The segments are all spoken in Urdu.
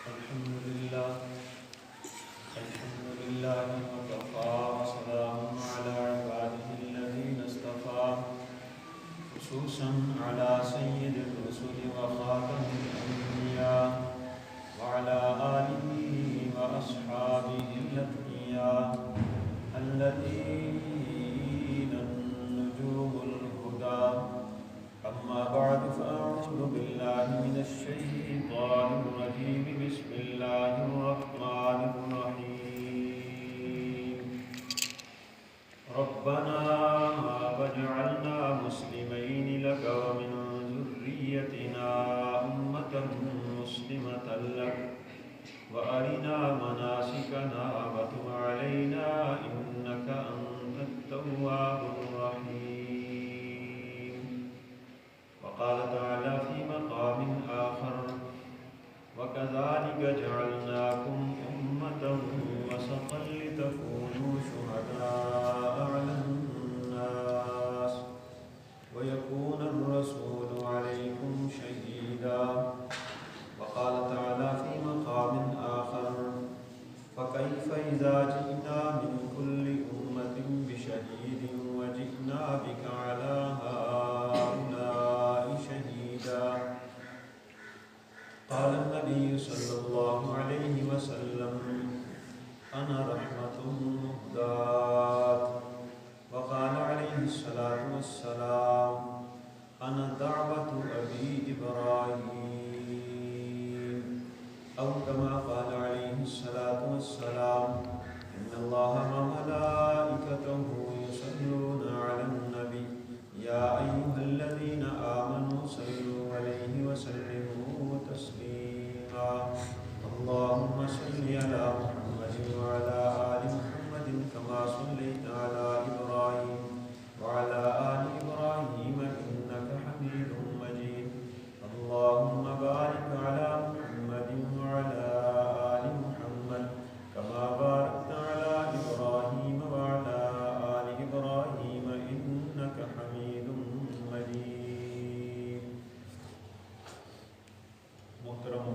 الحمد لله وكفى وسلام على عباده الذين اصطفى خصوصا على سيد الرسل وخاتم الأنبياء وعلى آله وأصحابه الأتقياء الذين النجوم الهدى. أما بعد فأعوذ بالله من الشيطان الرجيم. بسم الله الرحمن الرحيم. ربنا واجعلنا مسلمين لك ومن ذريتنا أمة مسلمة لك وأرنا مناسكنا وتب علينا إنك أنت التواب الرحيم. وقال تعالى في مقام آخر: وكذلك جعلناكم أمة وسطا لتكونوا شهداء على الناس ويكون الرسول عليكم شهيدا. وقال تعالى في مقام آخر: فكيف إذا جئنا من كل أمة بشهيد وجئنا بك على هؤلاء شهيدا. قال النبي صلى الله عليه وسلم: أنا رحمة مهداة. وقال عليه الصلاة والسلام: أنا دعوة أبي إبراهيم. أو كما قال عليه الصلاة والسلام: إن الله وملائكته يصلون على النبي يا أيها الذين آمنوا صلوا عليه وسلموا تسليما. اللهم صل على محمد وعلى آل محمد كما صليت على إبراهيم وعلى آل إبراهيم إنك حميد مجيد. اللهم بارك على محمد وعلى آل محمد كما باركت على إبراهيم وعلى آل إبراهيم إنك حميد مجيد. محترم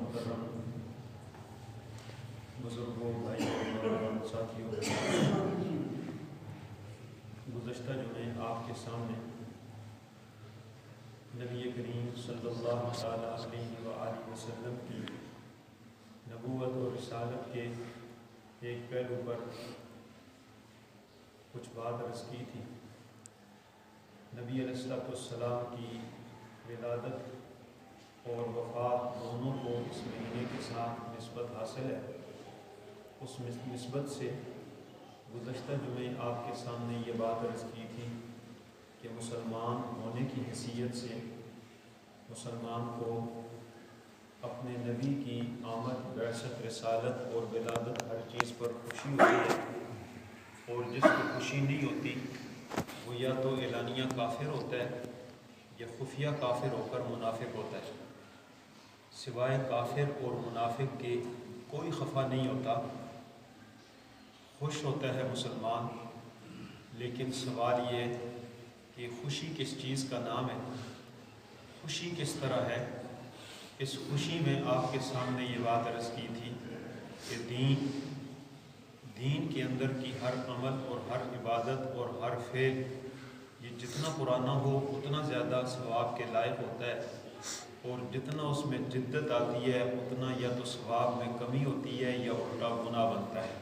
بزرگوں، بھائیوں اور ساتھیوں، گزشتہ جمعے آپ کے سامنے نبی کریم صلی اللہ علیہ وآلہ وسلم کی نبوت اور رسالت کے ایک پہلو پر کچھ بات عرض کی تھی۔ نبی علیہ السلام کی ولادت اور وفات دونوں کو اس مہینے کے ساتھ نسبت حاصل ہے۔ اس نسبت سے گزشتہ جمعے آپ کے سامنے یہ بات عرض کی تھی کہ مسلمان ہونے کی حیثیت سے مسلمان کو اپنے نبی کی آمد، بعثت، رسالت اور ولادت ہر چیز پر خوشی ہوتی ہے، اور جس کو خوشی نہیں ہوتی وہ یا تو اعلانیہ کافر ہوتا ہے یا خفیہ کافر ہو کر منافق ہوتا ہے۔ سوائے کافر اور منافق کے کوئی خفا نہیں ہوتا، خوش ہوتا ہے مسلمان۔ لیکن سوال یہ کہ خوشی کس چیز کا نام ہے، خوشی کس طرح ہے؟ اس خوشی میں آپ کے سامنے یہ بات عرض کی تھی کہ دین کے اندر کی ہر عمل اور ہر عبادت اور ہر فعل یہ جتنا پرانا ہو اتنا زیادہ ثواب کے لائق ہوتا ہے، اور جتنا اس میں جدت آتی ہے اتنا یا تو ثواب میں کمی ہوتی ہے یا الٹا گناہ بنتا ہے۔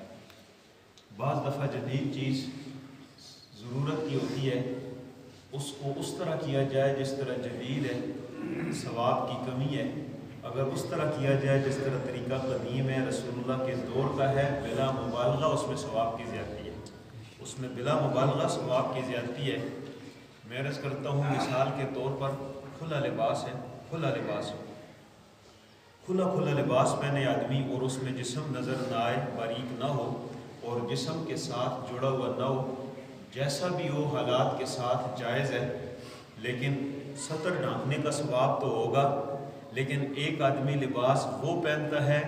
بعض دفعہ جدید چیز ضرورت کی ہوتی ہے، اس کو اس طرح کیا جائے جس طرح جدید ہے، ثواب کی کمی ہے۔ اگر اس طرح کیا جائے جس طرح طریقہ قدیم ہے، رسول اللہ کے دور کا ہے، بلا مبالغہ اس میں ثواب کی زیادتی ہے، اس میں بلا مبالغہ ثواب کی زیادتی ہے۔ میں عرض کرتا ہوں، مثال کے طور پر کھلا لباس ہے، کھلا لباس پہنے آدمی اور اس میں جسم نظر نہ آئے، باریک نہ ہو اور جسم کے ساتھ جڑا ہوا نہ ہو، جیسا بھی ہو حالات کے ساتھ جائز ہے، لیکن سطر ڈھانکنے کا ثواب تو ہوگا۔ لیکن ایک آدمی لباس وہ پہنتا ہے،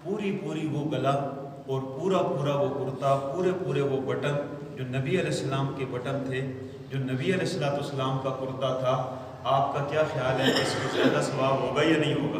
پوری وہ گلا اور پورا وہ کرتا، پورے وہ بٹن جو نبی علیہ السلام کے بٹن تھے، جو نبی علیہ السلام کا کرتا تھا، آپ کا کیا خیال ہے اس میں زیادہ ثواب ہوگا یا نہیں ہوگا؟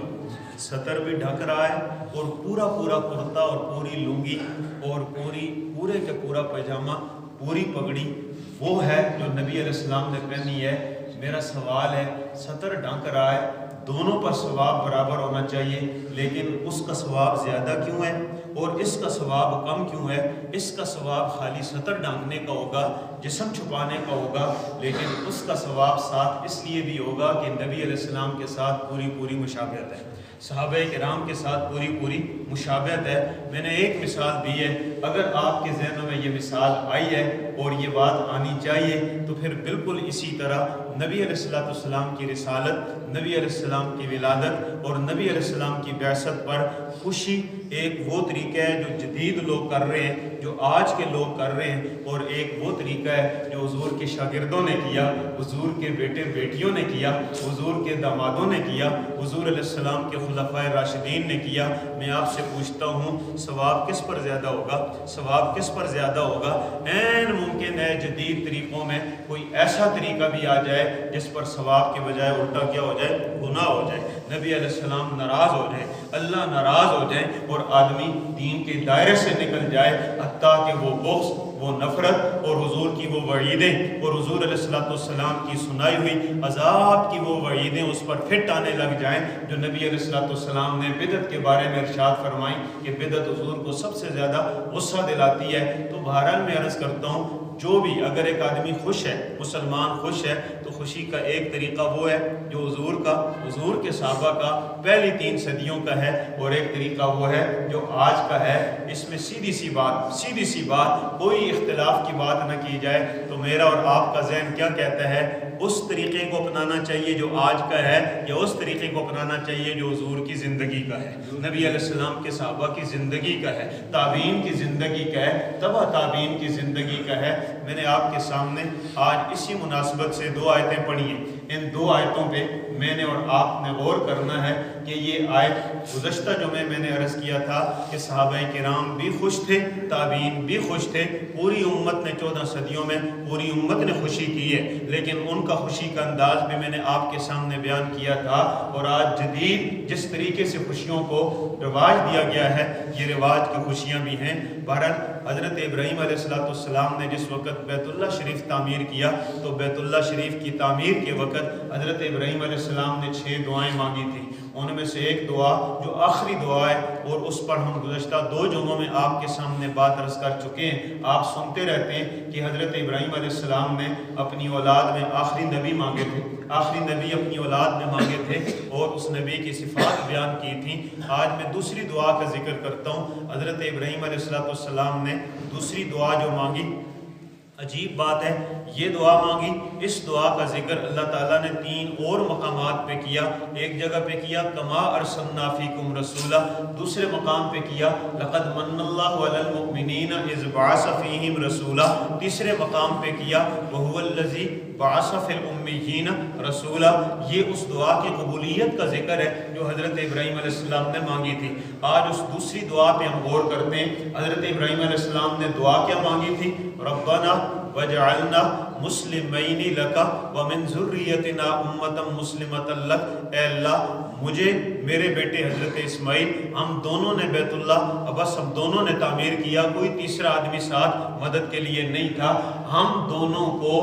سطر بھی ڈھک رہا ہے اور پورا پورا کرتا اور پوری لنگی اور پورے کے پورا پائجامہ پوری پگڑی وہ ہے جو نبی علیہ السلام نے پہنی ہے۔ میرا سوال ہے سطر ڈھک رہا ہے، دونوں پر ثواب برابر ہونا چاہیے، لیکن اس کا ثواب زیادہ کیوں ہے اور اس کا ثواب کم کیوں ہے؟ اس کا ثواب خالی سطر ڈھانکنے کا ہوگا، جسم چھپانے کا ہوگا، لیکن اس کا ثواب ساتھ اس لیے بھی ہوگا کہ نبی علیہ السلام کے ساتھ پوری مشابہت ہے، صحابہ کرام کے ساتھ پوری مشابہت ہے۔ میں نے ایک مثال دی ہے، اگر آپ کے ذہنوں میں یہ مثال آئی ہے اور یہ بات آنی چاہیے تو پھر بالکل اسی طرح نبی علیہ السلام کی رسالت، نبی علیہ السلام کی ولادت اور نبی علیہ السلام کی بعثت پر خوشی ایک وہ طریقہ ہے جو جدید لوگ کر رہے ہیں، جو آج کے لوگ کر رہے ہیں، اور ایک وہ طریقہ ہے جو حضور کے شاگردوں نے کیا، حضور کے بیٹے بیٹیوں نے کیا، حضور کے دامادوں نے کیا، حضور علیہ السلام کے خلفائے راشدین نے کیا۔ میں آپ سے پوچھتا ہوں ثواب کس پر زیادہ ہوگا؟ ثواب کس پر زیادہ ہوگا؟ عین ممکن ہے جدید طریقوں میں کوئی ایسا طریقہ بھی آ جائے جس پر ثواب کے بجائے الٹا کیا ہو جائے؟ گناہ ہو جائے، نبی علیہ السلام ناراض ہو جائے، اللہ ناراض ہو جائے اور آدمی دین کے دائرے سے نکل جائے، حتیٰ کہ وہ بغض، وہ نفرت اور حضور کی وہ وعیدیں اور حضور علیہ السلام کی سنائی ہوئی عذاب کی وہ وعیدیں اس پر فٹ آنے لگ جائیں جو نبی علیہ السلام نے بدعت کے بارے میں ارشاد فرمائی کہ بدعت حضور کو سب سے زیادہ غصہ دلاتی ہے۔ تو بہرحال میں عرض کرتا ہوں جو بھی اگر ایک آدمی خوش ہے، مسلمان خوش ہے، تو خوشی کا ایک طریقہ وہ ہے جو حضور کے صحابہ کا پہلی 3 صدیوں کا ہے، اور ایک طریقہ وہ ہے جو آج کا ہے۔ اس میں سیدھی سی بات کوئی اختلاف کی بات نہ کی جائے تو میرا اور آپ کا ذہن کیا کہتا ہے؟ اس طریقے کو اپنانا چاہیے جو آج کا ہے یا اس طریقے کو اپنانا چاہیے جو حضور کی زندگی کا ہے، نبی علیہ السلام کے صحابہ کی زندگی کا ہے، تابعین کی زندگی کا ہے، تبع تابعین کی زندگی کا ہے۔ میں نے آپ کے سامنے آج اسی مناسبت سے 2 آیتیں پڑھی ہیں۔ ان 2 آیتوں پہ میں نے اور آپ نے غور کرنا ہے کہ یہ آیت گزشتہ جمعے میں نے عرض کیا تھا کہ صحابہ کرام بھی خوش تھے، تابعین بھی خوش تھے، پوری امت نے 14 صدیوں میں پوری امت نے خوشی کی ہے، لیکن ان کا خوشی کا انداز بھی میں نے آپ کے سامنے بیان کیا تھا۔ اور آج جدید جس طریقے سے خوشیوں کو رواج دیا گیا ہے، یہ رواج کی خوشیاں بھی ہیں۔ بہرحال حضرت ابراہیم علیہ السلام نے جس وقت بیت اللہ شریف تعمیر کیا تو بیت اللہ شریف کی تعمیر کے وقت حضرت ابراہیم علیہ السلام نے 6 دعائیں مانگی تھیں۔ ان میں سے ایک دعا جو آخری دعا ہے اور اس پر ہم گزشتہ 2 جمعوں میں آپ کے سامنے بات عرض کر چکے ہیں، آپ سنتے رہتے ہیں کہ حضرت ابراہیم علیہ السلام نے اپنی اولاد میں آخری نبی مانگے تھے، آخری نبی اپنی اولاد میں مانگے تھے اور اس نبی کی صفات بیان کی تھیں۔ آج میں دوسری دعا کا ذکر کرتا ہوں۔ حضرت ابراہیم علیہ السلام نے دوسری دعا جو مانگی، عجیب بات ہے، یہ دعا مانگی، اس دعا کا ذکر اللہ تعالیٰ نے 3 اور مقامات پہ کیا۔ ایک جگہ پہ کیا کما ارسلنا فیکم رسولا، دوسرے مقام پہ کیا لقد من اللہ علی المؤمنین اذ بعث فیہم رسولا، تیسرے مقام پہ کیا وہو الذی بعث فی الامیین رسولا۔ یہ اس دعا کی قبولیت کا ذکر ہے جو حضرت ابراہیم علیہ السلام نے مانگی تھی۔ آج اس دوسری دعا پہ ہم غور کرتے ہیں۔ حضرت ابراہیم علیہ السلام نے دعا کیا مانگی تھی؟ ربنا وجعلنا مسلمین لک ومن ذریتنا امتا مسلمتا لک، اے اللہ مجھے، میرے بیٹے حضرت اسماعیل، ہم دونوں نے بیت اللہ بس ہم دونوں نے تعمیر کیا، کوئی تیسرا آدمی ساتھ مدد کے لیے نہیں تھا، ہم دونوں کو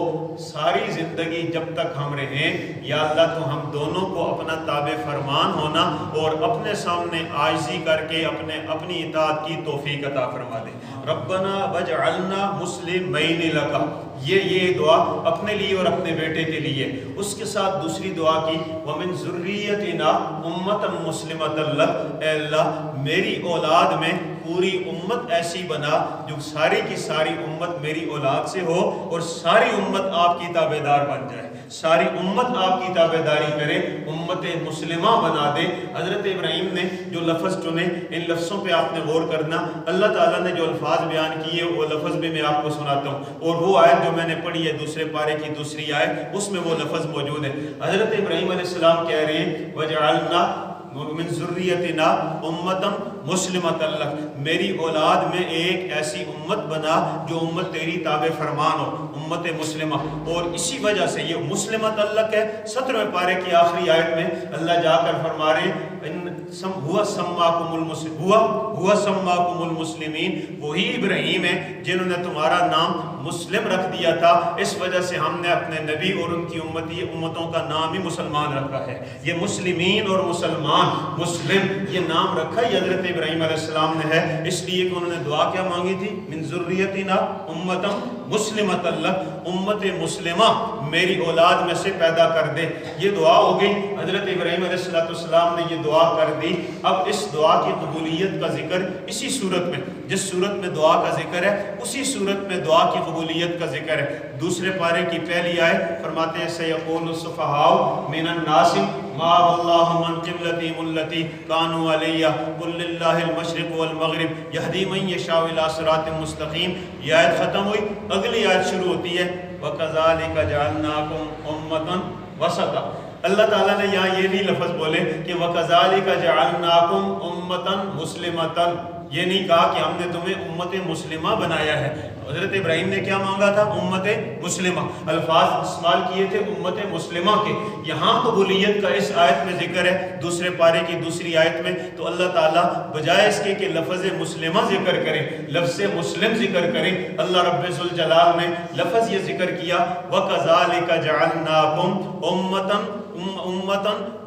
ساری زندگی جب تک ہم رہیں یا اللہ تو ہم دونوں کو اپنا تابع فرمان ہونا اور اپنے سامنے عاجزی کر کے اپنی اطاعت کی توفیق عطا فرما دے۔ ربنا وجعلنا مسلمین لک، یہ دعا اپنے لیے اور اپنے بیٹے کے لیے۔ اس کے ساتھ دوسری دعا کی ومن ذریتنا امتا مسلمتا لک، اے اللہ میری اولاد میں پوری امت ایسی بنا جو ساری کی ساری امت میری اولاد سے ہو اور ساری امت آپ کی تابعدار بن جائے، ساری امت آپ کی تابعداری کرے، امت مسلمہ بنا دے۔ حضرت ابراہیم نے جو لفظ چنے، ان لفظوں پہ آپ نے غور کرنا۔ اللہ تعالیٰ نے جو الفاظ بیان کیے وہ لفظ بھی میں آپ کو سناتا ہوں، اور وہ آیت جو میں نے پڑھی ہے دوسرے پارے کی دوسری آیت، اس میں وہ لفظ موجود ہے۔ حضرت ابراہیم علیہ السلام کہہ رہے ہیں وجعلنا من ذریتنا امتا مسلمتا لک، میری اولاد میں ایک ایسی امت بنا جو امت تیری تابع فرمان ہو، امت مسلمہ۔ اور اسی وجہ سے یہ مسلمتا لک ہے۔ 17ویں پارے کی آخری آیت میں اللہ جا کر فرما رہے ہیں ہوا سماکم المسلمین، وہی ابراہیم ہے جنہوں نے تمہارا نام مسلم رکھ دیا تھا، اس وجہ سے ہم نے اپنے نبی اور ان کی امتوں کا نام ہی مسلمان رکھا ہے۔ یہ مسلمین اور مسلمان، مسلم یہ نام رکھا یہ حضرت ابراہیم علیہ السلام نے ہے، اس لیے کہ انہوں نے دعا کیا مانگی تھی؟ من ذریتنا امتا مسلمۃ لک، امت مسلمہ میری اولاد میں سے پیدا کر دے۔ یہ دعا ہو گئی، حضرت ابراہیم علیہ السلام نے یہ دعا کر دی۔ اب اس دعا کی قبولیت کا ذکر اسی صورت میں، جس صورت میں دعا کا ذکر ہے اسی صورت میں دعا کی قبولیت کا ذکر ہے۔ دوسرے پارے کی پہلی آیت فرماتے ہیں سیقول السفہاء من الناس ما واللہ من قبلتہم التی کانوا علیہ قل للہ المشرق والمغرب یہدی من یشاء الی صراط مستقیم۔ یہ آیت ختم ہوئی، اگلی آیت شروع ہوتی ہے وَكَذَلِكَ جَعَلْنَاكُمْ أُمَّةً وَسَطًا۔ اللہ تعالیٰ نے یہاں یہ نہیں لفظ بولے کہ وَكَذَلِكَ جَعَلْنَاكُمْ أُمَّةً مُسْلِمَةً، یہ نہیں کہا کہ ہم نے تمہیں امت مسلمہ بنایا ہے۔ حضرت ابراہیم نے کیا مانگا تھا؟ امت مسلمہ، الفاظ استعمال کیے تھے امت مسلمہ کے۔ یہاں قبولیت کا اس آیت میں ذکر ہے، دوسرے پارے کی دوسری آیت میں، تو اللہ تعالیٰ بجائے اس کے کہ لفظ مسلمہ ذکر کرے، لفظ مسلم ذکر کرے، اللہ رب ذوالجلال نے لفظ یہ ذکر کیا وَكَذَلِكَ جَعَلْنَاكُمْ أُمَّةً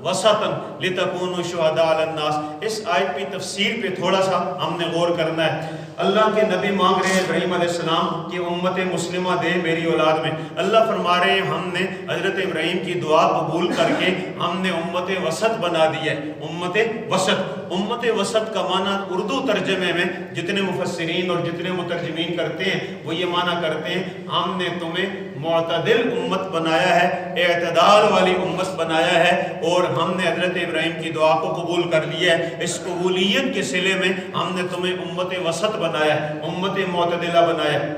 وسطًا لِتَكُونُوا شُهَدَاءَ عَلَى النَّاسِ۔ اس آیت کی تفسیر پہ تھوڑا سا ہم نے غور کرنا ہے۔ اللہ کے نبی مانگ رہے ہیں ابراہیم علیہ السلام کہ امت مسلمہ دے میری اولاد میں، اللہ فرما رہے ہیں ہم نے حضرت ابراہیم کی دعا قبول کر کے ہم نے امت وسط بنا دی ہے۔ امت وسط، امت وسط کا معنی اردو ترجمے میں جتنے مفسرین اور جتنے مترجمین کرتے ہیں وہ یہ معنی کرتے ہیں ہم نے تمہیں معتدل امت بنایا ہے، اعتدال والی امت بنایا ہے، اور ہم نے حضرت ابراہیم کی دعا کو قبول کر لیا ہے۔ اس قبولیت کے صلے میں ہم نے تمہیں امت وسط بنایا ہے، امت معتدلہ بنایا ہے۔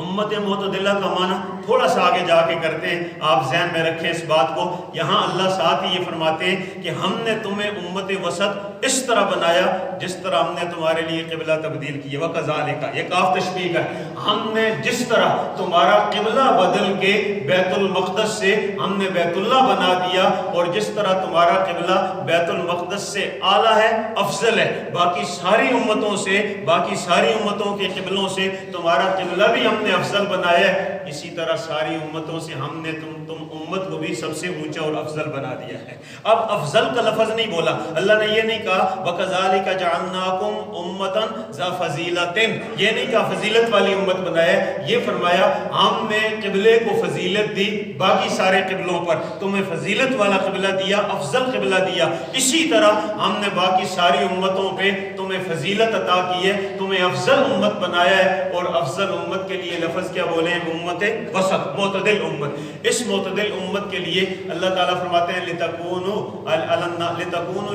امت معتدلہ کا معنی تھوڑا سا آگے جا کے کرتے ہیں، آپ ذہن میں رکھیں اس بات کو۔ یہاں اللہ ساتھ ہی یہ فرماتے ہیں کہ ہم نے تمہیں امت وسط اس طرح بنایا جس طرح ہم نے تمہارے لیے قبلہ تبدیل کیا۔ وَكَذَلِكَ، یہ کاف تشبیہ ہے، ہم نے جس طرح تمہارا قبلہ بدل کے بیت المقدس سے ہم نے بیت اللہ بنا دیا، اور جس طرح تمہارا قبلہ بیت المقدس سے اعلیٰ ہے، افضل ہے باقی ساری امتوں سے، باقی ساری امتوں کے قبلوں سے تمہارا قبلہ بھی ہم نے افضل بنایا ہے، اسی طرح ساری امتوں سے ہم نے تم امت کو بھی سب سے اونچا اور افضل بنا دیا ہے۔ اب افضل کا لفظ نہیں بولا، اللہ نے یہ نہیں کہا وَكَذَلِكَ جَعَلْنَاكُمْ أُمَّةً ذَا فَضِيلَةٍ، یہ نہیں کہا فضیلت والی امت بنایا، یہ فرمایا ہم نے قبلے کو فضیلت دی باقی سارے قبلوں پر، تمہیں فضیلت والا قبلہ دیا، افضل قبلہ دیا، اسی طرح ہم نے باقی ساری امتوں پہ تمہیں فضیلت عطا کی ہے، تمہیں افضل امت بنایا ہے۔ اور افضل امت کے لیے لفظ کیا بولے ہیں؟ امت وسط، معتدل امت۔ اس معتدل امت کے لیے اللہ تعالیٰ فرماتے ہیں لِتَكُونُوا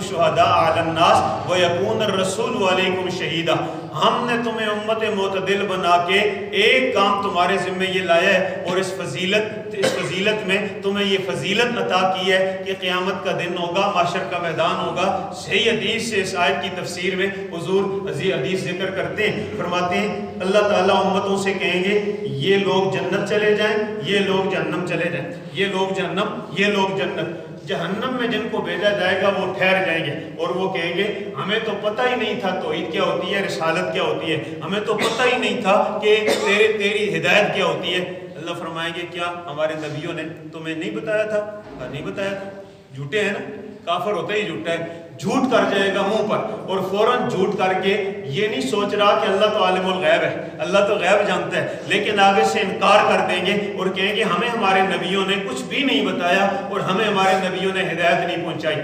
شُهَدَاءَ عَلَى النَّاسِ وَيَكُونَ الرَّسُولُ عَلَيْكُمْ شَهِيدًا، ہم نے تمہیں امت معتدل بنا کے ایک کام تمہارے ذمہ یہ لایا ہے، اور اس فضیلت میں تمہیں یہ فضیلت عطا کی ہے کہ قیامت کا دن ہوگا، محشر کا میدان ہوگا۔ صحیح حدیث سے اس آیت کی تفسیر میں حضور حدیث ذکر کرتے ہیں، فرماتے ہیں اللہ تعالیٰ امتوں سے کہیں گے یہ لوگ جنت چلے جائیں، یہ لوگ جہنم چلے جائیں، یہ لوگ جہنم، یہ لوگ جنت۔ جہنم میں جن کو بھیجا جائے گا وہ ٹھہر جائیں گے اور وہ کہیں گے ہمیں تو پتہ ہی نہیں تھا توحید کیا ہوتی ہے، رسالت کیا ہوتی ہے، ہمیں تو پتہ ہی نہیں تھا کہ تیری ہدایت کیا ہوتی ہے۔ اللہ فرمائیں گے کیا ہمارے نبیوں نے تمہیں نہیں بتایا تھا؟ نہیں بتایا تھا، جھوٹے ہیں نا، کافر ہوتا ہی جھوٹا ہے، جھوٹ کر جائے گا منہ پر، اور فوراً جھوٹ کر کے یہ نہیں سوچ رہا کہ اللہ تو عالم الغیب ہے، اللہ تو غیب جانتا ہے، لیکن آگے سے انکار کر دیں گے اور کہیں گے ہمیں ہمارے نبیوں نے کچھ بھی نہیں بتایا اور ہمیں ہمارے نبیوں نے ہدایت نہیں پہنچائی۔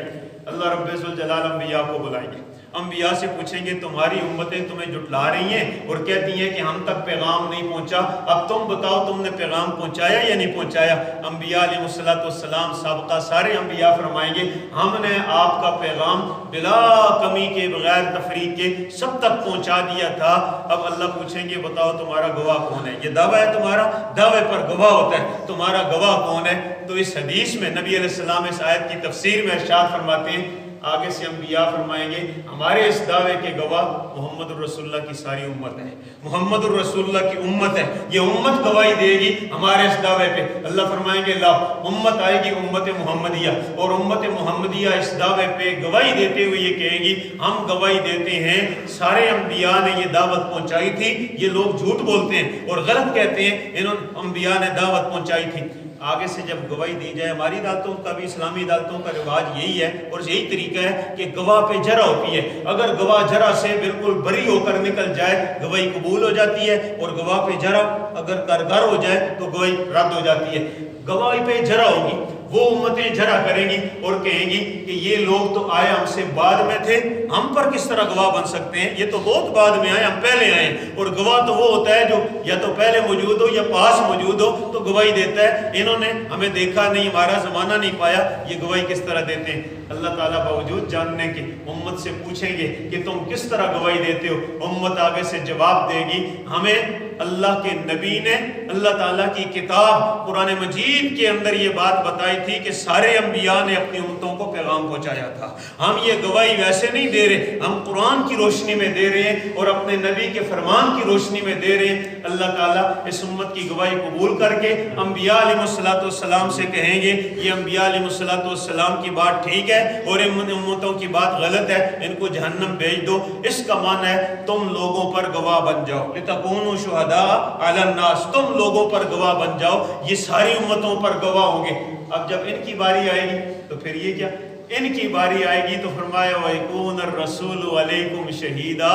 اللہ رب ذوالجلال انبیاء کو بلائیں گے، انبیاء سے پوچھیں گے تمہاری امتیں تمہیں جھٹلا رہی ہیں اور کہتی ہیں کہ ہم تک پیغام نہیں پہنچا، اب تم بتاؤ تم نے پیغام پہنچایا یا نہیں پہنچایا؟ انبیاء علیہ السلام سابقہ سارے انبیاء فرمائیں گے ہم نے آپ کا پیغام بلا کمی کے بغیر تفریق کے سب تک پہنچا دیا تھا۔ اب اللہ پوچھیں گے بتاؤ تمہارا گواہ کون ہے؟ یہ دعویٰ ہے تمہارا، دعوے پر گواہ ہوتا ہے، تمہارا گواہ کون ہے؟ تو اس حدیث میں نبی علیہ السلام اس آیت کی تفسیر میں ارشاد فرماتے ہیں آگے سے انبیاء فرمائیں گے ہمارے اس دعوے کے گواہ محمد الرسول اللہ کی ساری امت ہے، محمد الرسول اللہ کی امت ہے، یہ امت گواہی دے گی ہمارے اس دعوے پہ۔ اللہ فرمائیں گے لا، امت آئے گی امت محمدیہ، اور امت محمدیہ اس دعوے پہ گواہی دیتے ہوئے یہ کہیں گی ہم گواہی دیتے ہیں سارے انبیاء نے یہ دعوت پہنچائی تھی۔ یہ لوگ جھوٹ بولتے ہیں اور غلط کہتے ہیں انہوں انبیاء نے دعوت پہنچائی تھی۔ آگے سے جب گواہی دی جائے، ہماری عدالتوں کا بھی، اسلامی عدالتوں کا رواج یہی ہے اور یہی طریقہ ہے کہ گواہ پہ جرح ہوتی ہے، اگر گواہ جرح سے بالکل بری ہو کر نکل جائے گواہی قبول ہو جاتی ہے، اور گواہ پہ جرح اگر کارگر ہو جائے تو گواہی رد ہو جاتی ہے۔ گواہی پہ جرح ہوگی، وہ امتیں جرح کریں گی اور کہیں گی کہ یہ لوگ تو آئے ہم سے بعد میں تھے، ہم پر کس طرح گواہ بن سکتے ہیں، یہ تو بہت بعد میں آئے، ہم پہلے آئے ہیں۔ اور گواہ تو وہ ہوتا ہے جو یا تو پہلے موجود ہو یا پاس موجود ہو تو گواہی دیتا ہے، انہوں نے ہمیں دیکھا نہیں، ہمارا زمانہ نہیں پایا، یہ گواہی کس طرح دیتے ہیں۔ اللہ تعالیٰ باوجود جاننے کے امت سے پوچھیں گے کہ تم کس طرح گواہی دیتے ہو، امت آگے سے جواب دے گی ہمیں اللہ کے نبی نے، اللہ تعالیٰ کی کتاب قرآن مجید کے اندر یہ بات بتائی تھی کہ سارے انبیاء نے اپنی امتوں کو پیغام پہنچایا تھا۔ ہم یہ گواہی ویسے نہیں دے رہے، ہم قرآن کی روشنی میں دے رہے ہیں اور اپنے نبی کے فرمان کی روشنی میں دے رہے ہیں۔ اللہ تعالیٰ اس امت کی گواہی قبول کر کے انبیاء علیہ السلام سے کہیں گے یہ انبیاء علیہ السلام کی بات ٹھیک ہے اور ان امتوں کی بات غلط ہے، ان کو جہنم بھیج دو۔ اس کا معنی ہے تم لوگوں پر گواہ بن جاؤ، لتکونوا شہداء علی الناس، تم لوگوں پر گواہ بن جاؤ، یہ ساری امتوں پر گواہ ہوں گے۔ اب جب ان کی باری آئے گی تو پھر یہ کیا، ان کی باری آئے گی تو فرمایا وَيَكُونَ الرَّسُولُ عَلَيْكُمْ شَهِيدًا،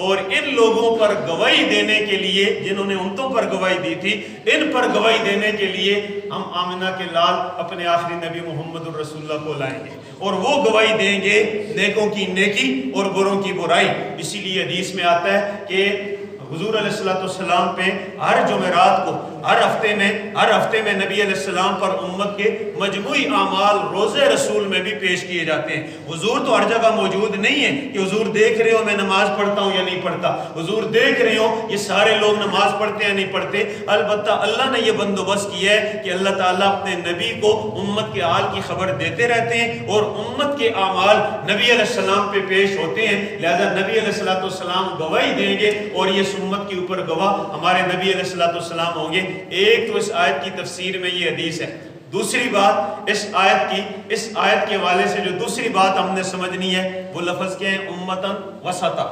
اور ان لوگوں پر گواہی دینے کے لیے جنہوں نے امتوں پر گواہی دی تھی، ان پر گواہی دینے کے لیے ہم آمنہ کے لال اپنے آخری نبی محمد الرسول اللہ کو لائیں گے اور وہ گواہی دیں گے نیکوں کی نیکی اور بروں کی برائی۔ اسی لیے حدیث میں آتا ہے کہ حضور علیہ السلام پہ ہر جمعرات کو ہر ہفتے میں نبی علیہ السلام پر امت کے مجموعی اعمال روزے رسول میں بھی پیش کیے جاتے ہیں۔ حضور تو ہر جگہ موجود نہیں ہے کہ حضور دیکھ رہے ہو میں نماز پڑھتا ہوں یا نہیں پڑھتا، حضور دیکھ رہے ہو یہ سارے لوگ نماز پڑھتے ہیں نہیں پڑھتے، البتہ اللہ نے یہ بندوبست کیا ہے کہ اللہ تعالیٰ اپنے نبی کو امت کے حال کی خبر دیتے رہتے ہیں اور امت کے اعمال نبی علیہ السلام پہ پیش ہوتے ہیں، لہذا نبی علیہ السلام گواہی دیں گے اور یہ امت کے اوپر گواہ ہمارے نبی علیہ السلام ہوں گے۔ ایک تو اس آیت کی تفسیر میں یہ حدیث ہے، دوسری بات اس آیت کے حوالے سے جو دوسری بات ہم نے سمجھنی ہے وہ لفظ کیا ہے، امتن وسطا،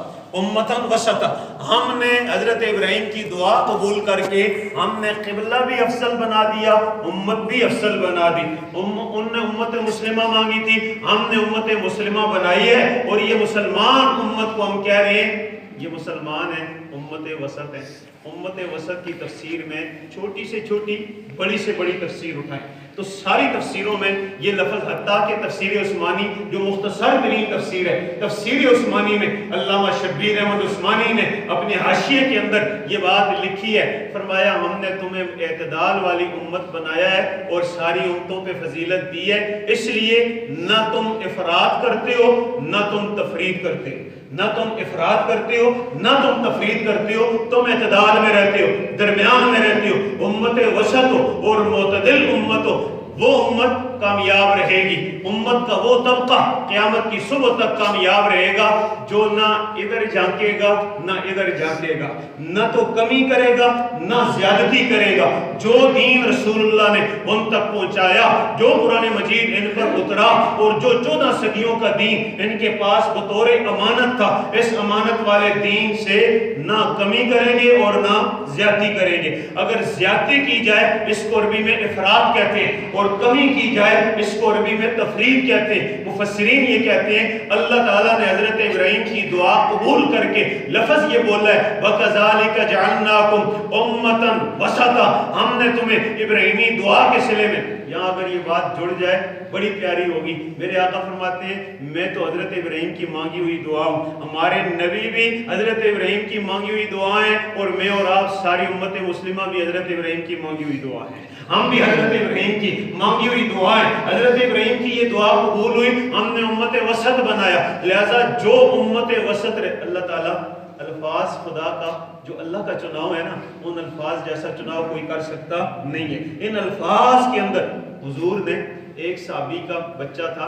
امتن وسطا۔ ہم نے حضرت ابراہیم کی دعا قبول کر کے ہم نے قبلہ بھی افضل بنا دیا، امت بھی افضل بنا دی۔ ان نے امت مسلمہ مانگی تھی، ہم نے امت مسلمہ بنائی ہے، اور یہ مسلمان امت کو ہم کہہ رہے ہیں یہ مسلمان ہیں، امت وسط ہے۔ امت وسط کی تفسیر میں چھوٹی سے چھوٹی بڑی سے بڑی تفسیر اٹھائیں تو ساری تفسیروں میں یہ لفظ، حتیٰ کہ تفسیر عثمانی جو مختصر ترین تفسیر ہے، تفسیر عثمانی میں علامہ شبیر احمد عثمانی نے اپنے حاشیے کے اندر یہ بات لکھی ہے، فرمایا ہم نے تمہیں اعتدال والی امت بنایا ہے اور ساری امتوں پہ فضیلت دی ہے، اس لیے نہ تم افراد کرتے ہو نہ تم تفرید کرتے ہو، نہ تم افراد کرتے ہو نہ تم تفرید کرتے ہو، تم اعتدال میں رہتے ہو، درمیان میں رہتے ہو، امت وسط ہو اور معتدل امت ہو، وہ امت کامیاب رہے گی۔ امت کا وہ طبقہ قیامت کی صبح تک کامیاب رہے گا جو نہ ادھر جھانکے گا نہ ادھر جھانکے گا، نہ تو کمی کرے گا نہ زیادتی کرے گا۔ جو دین رسول اللہ نے ان تک پہنچایا، جو قرآن مجید ان پر اترا اور جو 14 صدیوں کا دین ان کے پاس بطور امانت تھا، اس امانت والے دین سے نہ کمی کریں گے اور نہ زیادتی کریں گے۔ اگر زیادتی کی جائے اس کو عربی میں افراد کہتے ہیں اور کمی کی جائے اس کو عربی میں تفرید کہتے ہیں۔ مفسرین یہ کہتے ہیں اللہ تعالیٰ نے حضرت ابراہیم کی دعا قبول کر کے لفظ یہ بولا ہے وَكَذَلِكَ جَعَلْنَاكُمْ أُمَّةً وَسَطًا، ہم نے تمہیں ابراہیمی دعا کے صلے میں، یہاں اگر یہ بات جڑ جائے بڑی پیاری ہوگی۔ میرے آقا فرماتے ہیں میں تو حضرت ابراہیم کی مانگی ہوئی دعا ہوں، ہمارے نبی بھی حضرت ابراہیم کی مانگی ہوئی دعائیں، اور میں اور آپ ساری امت مسلمہ بھی حضرت ابراہیم کی مانگی ہوئی دعا ہے، ہم بھی حضرت ابراہیم کی مانگی ہوئی دعائیں، حضرت ابراہیم کی یہ دعا قبول ہوئی، ہم نے امت وسط بنایا۔ لہذا جو امت وسط اللہ تعالیٰ الفاظ خدا کا جو اللہ کا چناؤ ہے نا، ان الفاظ جیسا چناؤ کوئی کر سکتا نہیں ہے۔ ان الفاظ کے اندر حضور نے ایک صحابی کا بچہ تھا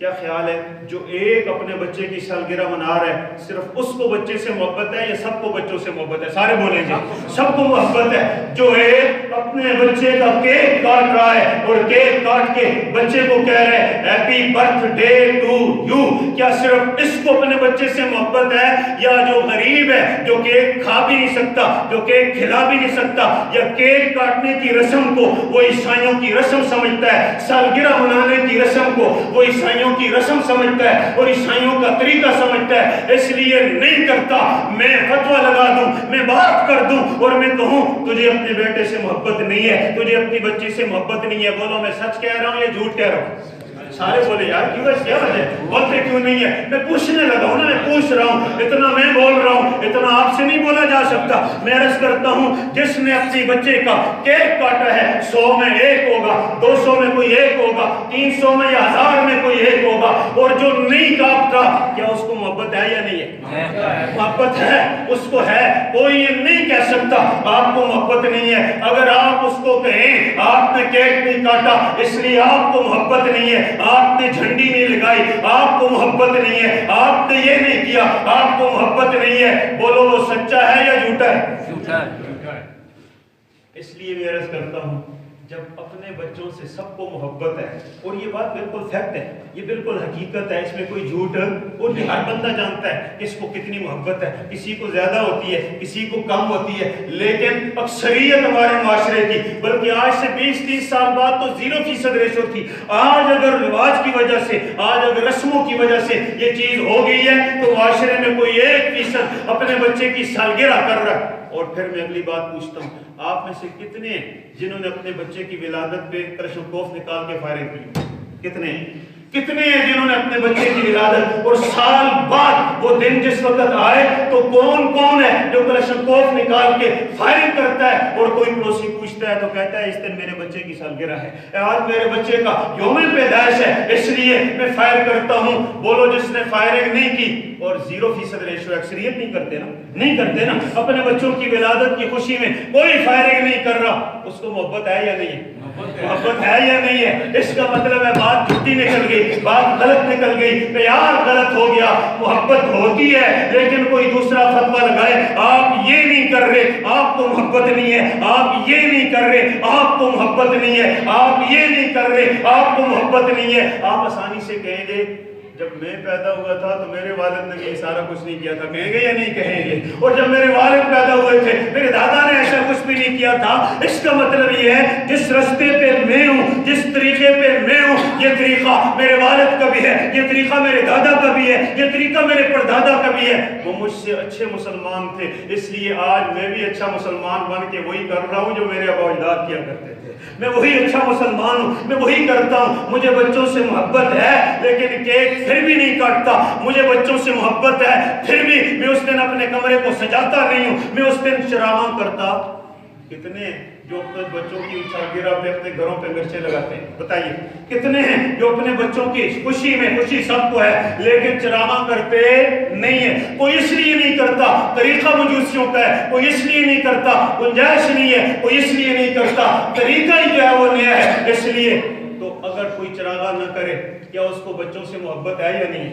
کیا خیال ہے جو ایک اپنے بچے کی سالگرہ منا رہا ہے صرف اس کو بچے سے محبت ہے یا سب کو بچوں سے محبت ہے؟ سارے بولیں جی سب کو محبت ہے. جو ایک اپنے بچے کا کیک کاٹ رہا ہے اور کیک کاٹ کے بچے کو کہہ رہا ہے happy birthday to you, کیا صرف اس کو اپنے بچے سے محبت ہے یا جو غریب ہے جو کیک کھا بھی نہیں سکتا، جو کیک کھلا بھی نہیں سکتا، یا کیک کاٹنے کی رسم کو وہ عیسائیوں کی رسم سمجھتا ہے، سالگرہ منانے کی رسم کو وہ عیسائیوں کی رسم سمجھتا ہے اور عیسائیوں کا طریقہ سمجھتا ہے، اس لیے نہیں کرتا. میں فتویٰ لگا دوں، میں بات کر دوں اور میں کہوں تجھے اپنے بیٹے سے محبت نہیں ہے، تجھے اپنی بچی سے محبت نہیں ہے، بولو میں سچ کہہ رہا ہوں یا جھوٹ کہہ رہا ہوں؟ سارے بولے یار کیوں کیا وجہ ہے، بولتے کیوں نہیں ہے؟ میں پوچھنے لگا ہوں نا، میں پوچھ رہا ہوں، اتنا میں بول رہا ہوں، اتنا آپ سے نہیں بولا جا سکتا. میں عرض کرتا ہوں جس نے اپنی بچے کا کیک کاٹا ہے 100 میں ایک ہوگا، 200 میں کوئی ایک ہوگا، 300 میں یا 1000 میں کوئی ایک ہوگا، اور جو نہیں کاٹتا کیا اس کو محبت ہے یا نہیں ہے؟ محبت ہے، اس کو ہے. کوئی یہ نہیں کہہ سکتا آپ کو محبت نہیں ہے. اگر آپ اس کو کہیں آپ نے کیک نہیں کاٹا اس لیے آپ کو محبت نہیں ہے، آپ نے جھنڈی نہیں لگائی آپ کو محبت نہیں ہے، آپ نے یہ نہیں کیا آپ کو محبت نہیں ہے، بولو وہ سچا ہے یا جھوٹا ہے؟ جھوٹا ہے. اس لیے میں عرض کرتا ہوں جب اپنے بچوں سے سب کو محبت ہے، اور یہ بات بالکل فیکٹ ہے، یہ بالکل حقیقت ہے، اس میں کوئی جھوٹ، اور یہ ہر بندہ جانتا ہے کہ اس کو کتنی محبت ہے، کسی کو زیادہ ہوتی ہے کسی کو کم ہوتی ہے، لیکن اکثریت ہمارے معاشرے کی، بلکہ آج سے 20-30 سال بعد تو 0% ریشو تھی. آج اگر رواج کی وجہ سے، آج اگر رسموں کی وجہ سے یہ چیز ہو گئی ہے تو معاشرے میں کوئی 1% اپنے بچے کی سالگرہ کر رہا ہے. اور پھر میں اگلی بات پوچھتا ہوں، آپ میں سے کتنے ہیں جنہوں نے اپنے بچے کی ولادت پہ کلشنکوف نکال کے فائرنگ کی؟ کتنے ہیں جنہوں نے اپنے بچے کی ولادت اور سال بعد وہ دن جس وقت آئے تو کون ہے جو کلشنکوف نکال کے فائرنگ کرتا ہے؟ اور کوئی پڑوسی پوچھتا ہے تو کہتا ہے اس دن میرے بچے کی سالگرہ ہے، آج میرے بچے کا یوم پیدائش ہے اس لیے میں فائر کرتا ہوں. بولو جس نے فائرنگ نہیں کی، اور 0% ریشو اکثریت نہیں کرتے نا اپنے بچوں کی ولادت کی خوشی میں کوئی فائرنگ نہیں کر رہا، اس کو محبت ہے یا نہیں ہے؟ محبت ہے یا نہیں ہے؟ اس کا مطلب ہے بات جھوٹی نکل گئی، بات غلط نکل گئی، پیار غلط ہو گیا. محبت ہوتی ہے لیکن کوئی دوسرا فتویٰ لگائے آپ یہ نہیں کر رہے آپ کو محبت نہیں ہے، آپ یہ نہیں کر رہے آپ کو محبت نہیں ہے، آپ یہ نہیں کر رہے آپ کو محبت نہیں ہے. آپ آسانی سے کہیں گے جب میں پیدا ہوا تھا تو میرے والد نے یہ سارا کچھ نہیں کیا تھا، کہیں گے یا نہیں کہیں گے؟ اور جب میرے والد پیدا ہوئے تھے میرے دادا نے ایسا کچھ بھی نہیں کیا تھا. اس کا مطلب یہ ہے جس رستے پہ میں ہوں، جس طریقے پہ میں ہوں، یہ طریقہ میرے والد کا بھی ہے، یہ طریقہ میرے دادا کا بھی ہے، یہ طریقہ میرے پردادا کا بھی ہے. وہ مجھ سے اچھے مسلمان تھے اس لیے آج میں بھی اچھا مسلمان بن کے وہی کر رہا ہوں جو میرے آبا اجداد کیا کرتے تھے. میں وہی اچھا مسلمان ہوں، میں وہی کرتا ہوں. مجھے بچوں سے محبت ہے لیکن کیک پھر بھی نہیں کاٹتا. مجھے بچوں سے محبت ہے پھر بھی میں اس دن اپنے کمرے کو سجاتا نہیں ہوں، میں اس دن چراغاں کرتا. کتنے جو اپنے بچوں کی سالگرہ پہ اپنے گھروں پہ مرچیں لگاتے ہیں؟ بتائیے کتنے ہیں جو اپنے بچوں کی خوشی میں، خوشی سب کو ہے لیکن چراغاں کرتے نہیں ہیں؟ کوئی اس لیے نہیں کرتا طریقہ مجوسیوں کا ہے، کوئی اس لیے نہیں کرتا گنجائش نہیں ہے، کوئی اس لیے نہیں کرتا طریقہ ہی جو ہے وہ نیا ہے اس لیے. تو اگر کوئی چراغاں نہ کرے کیا اس کو بچوں سے محبت ہے یا نہیں؟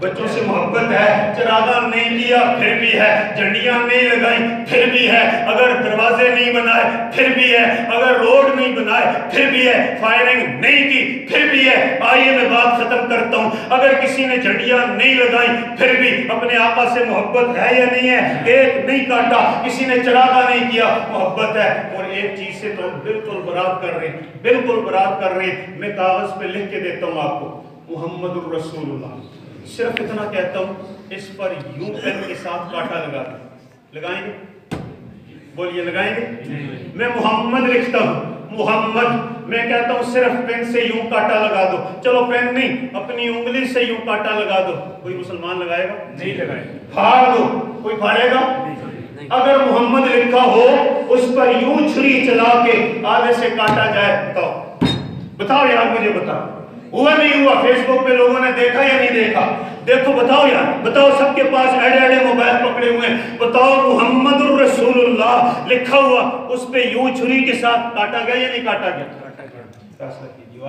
بچوں سے محبت ہے. چراغاں نہیں کیا پھر بھی ہے، جھنڈیاں نہیں لگائیں پھر بھی ہے، اگر دروازے نہیں بنائے پھر بھی ہے، اگر روڈ نہیں بنائے پھر بھی ہے، فائرنگ نہیں کی پھر بھی ہے. آئیے میں بات ختم کرتا ہوں. اگر کسی نے جھنڈیاں نہیں لگائیں پھر بھی اپنے آقا سے محبت ہے یا نہیں ہے؟ ایک نہیں کاٹا، کسی نے چراغاں نہیں کیا، محبت ہے. اور ایک چیز سے تو بالکل برات کر رہے ہیں، بالکل برات کر رہے ہیں. میں کاغذ پہ لکھ کے دیتا ہوں آپ کو، محمد الرسول اللہ. صرف اتنا کہتا ہوں اس پر یوں پین کے ساتھ کاٹا لگا دیں. لگائیں گے؟ بولیے لگائیں گے؟ میں محمد لکھتا ہوں، محمد. میں کہتا ہوں صرف پین سے یوں کاٹا لگا دو. چلو پین نہیں، اپنی انگلی سے یوں کاٹا لگا دو. کوئی مسلمان لگائے گا؟ نہیں لگائے. پھاڑ دو، کوئی پھاڑے گا؟ اگر محمد لکھا ہو اس پر یوں چھری چلا کے آگے سے کاٹا جائے، بتاؤ یار مجھے بتاؤ، ہوا نہیں ہوا؟ فیس بک پہ لوگوں نے دیکھا یا نہیں دیکھا؟ دیکھو بتاؤ یار، بتاؤ. سب کے پاس ایڈے موبائل پکڑے ہوئے ہیں. بتاؤ محمد الرسول اللہ لکھا ہوا اس پہ یوں چھری کے ساتھ کاٹا گیا یا نہیں کاٹا گیا؟ فیصلہ کیجیے.